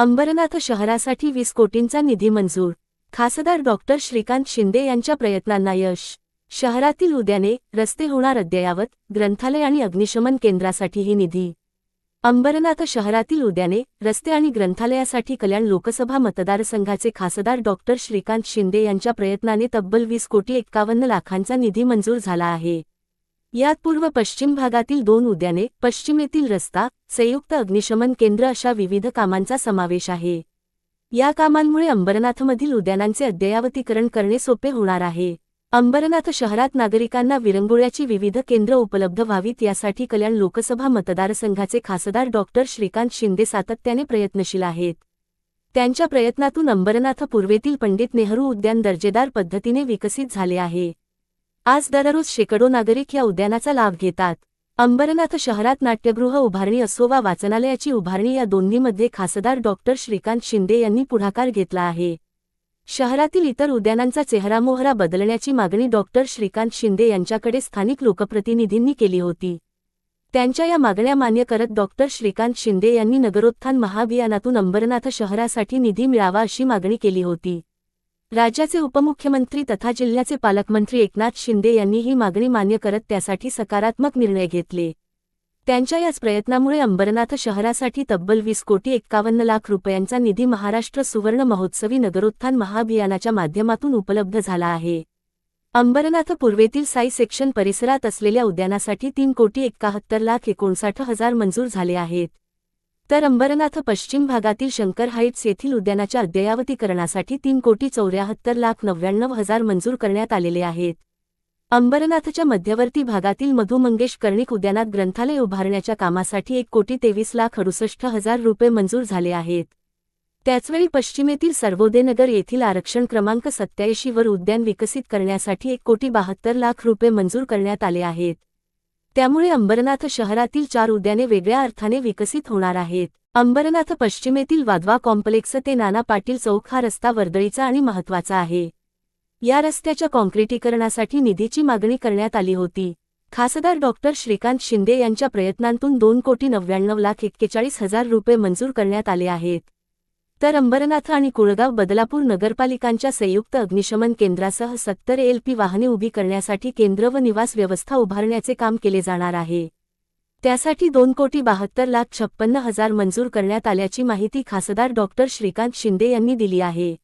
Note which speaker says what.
Speaker 1: अंबरनाथ शहरासाठी 20 कोटींचा निधी मंजूर। खासदार डॉक्टर श्रीकांत शिंदे यांच्या प्रयत्नांना यश। शहरातील उद्याने, रस्ते होणार अद्ययावत, ग्रंथालय आणि अग्निशमन केंद्रासाठीही निधी। अंबरनाथ शहरातील उद्याने, रस्ते आणि ग्रंथालयासाठी कल्याण लोकसभा मतदारसंघाचे खासदार डॉक्टर श्रीकांत शिंदे यांच्या प्रयत्नाने तब्बल 20,51,00,000चा निधी मंजूर झाला आहे। यात पूर्व पश्चिम भागातील 2 उद्याने, पश्चिमेतील रस्ता, संयुक्त अग्निशमन केंद्र अशा विविध कामांचा समावेश आहे। या कामांमुळे अंबरनाथमधील उद्यानांचे अद्ययावतीकरण करणे सोपे होणार आहे। अंबरनाथ शहरात नागरिकांना विरंगुळ्याची विविध केंद्र उपलब्ध व्हावीत यासाठी कल्याण लोकसभा मतदारसंघाचे खासदार डॉक्टर श्रीकांत शिंदे सातत्याने प्रयत्नशील आहेत। त्यांच्या प्रयत्नातून अंबरनाथ पूर्वेतील पंडित नेहरू उद्यान दर्जेदार पद्धतीने विकसित झाले आहे। आज दररोज शेकडो नागरिक या उद्यानाचा लाभ घेतात। अंबरनाथ शहरात नाट्यगृह उभारणी असो वा वाचनालयाची उभारणी या दोन्हीमध्ये खासदार डॉक्टर श्रीकांत शिंदे यांनी पुढाकार घेतला आहे। शहरातील इतर उद्यानांचा चेहरामोहरा बदलण्याची मागणी डॉक्टर श्रीकांत शिंदे यांच्याकडे स्थानिक लोकप्रतिनिधींनी केली होती। त्यांच्या या मागण्या मान्य करत डॉक्टर श्रीकांत शिंदे यांनी नगरोत्थान महाअभियानातून अंबरनाथ शहरासाठी निधी मिळावा अशी मागणी केली होती। राज्याचे उपमुख्यमंत्री तथा जिल्ह्याचे पालकमंत्री एकनाथ शिंदे यांनी ही मागणी मान्य करत त्यासाठी सकारात्मक निर्णय घेतले। त्यांच्या याच प्रयत्नामुळे अंबरनाथ शहरासाठी तब्बल 20,51,00,000 रुपयांचा निधी महाराष्ट्र सुवर्ण महोत्सवी नगरोत्थान महाअभियानाच्या माध्यमातून उपलब्ध झाला आहे। अंबरनाथ पूर्वेतील साई सेक्शन परिसरात असलेल्या उद्यानासाठी 3,71,59,000 मंजूर झाले आहेत। तर अंबरनाथ पश्चिम भागातील शंकर हाईट्स येथील उद्यानाच्या अद्ययावतीकरणासाठी 3,74,99,000 मंजूर करण्यात आलेले आहेत। अंबरनाथच्या मध्यवर्ती भागातील मधु मंगेश कर्णिक उद्यानात ग्रंथालय उभारण्याच्या कामासाठी 1,23,68,000 रुपये मंजूर झाले आहेत। त्याचवेळी पश्चिमेतील सर्वोदयनगर येथील आरक्षण क्रमांक 87 वर उद्यान विकसित करण्यासाठी 1,72,00,000 रुपये मंजूर करण्यात आले आहेत। त्यामुळे अंबरनाथ शहरातील 4 उद्याने वेगळ्या अर्थाने विकसित होणार आहेत। अंबरनाथ पश्चिमेतील वाधवा कॉम्प्लेक्स ते नाना पाटील चौक हा रस्ता वर्दळीचा आणि महत्त्वाचा आहे। या रस्त्याच्या काँक्रिटीकरणासाठी निधीची मागणी करण्यात आली होती। खासदार डॉक्टर श्रीकांत शिंदे यांच्या प्रयत्नांतून 2,99,41,000 रुपये मंजूर करण्यात आले आहेत। तर अंबरनाथ आणि कुळगाव बदलापूर नगरपालिकांच्या संयुक्त अग्निशमन केंद्रासह 70 LP वाहने उभी करण्यासाठी केंद्र व निवास व्यवस्था उभारण्याचे काम केले जाणार आहे। त्यासाठी 2,72,56,000 मंजूर करण्यात आल्याची माहिती खासदार डॉक्टर श्रीकांत शिंदे यांनी दिली आहे।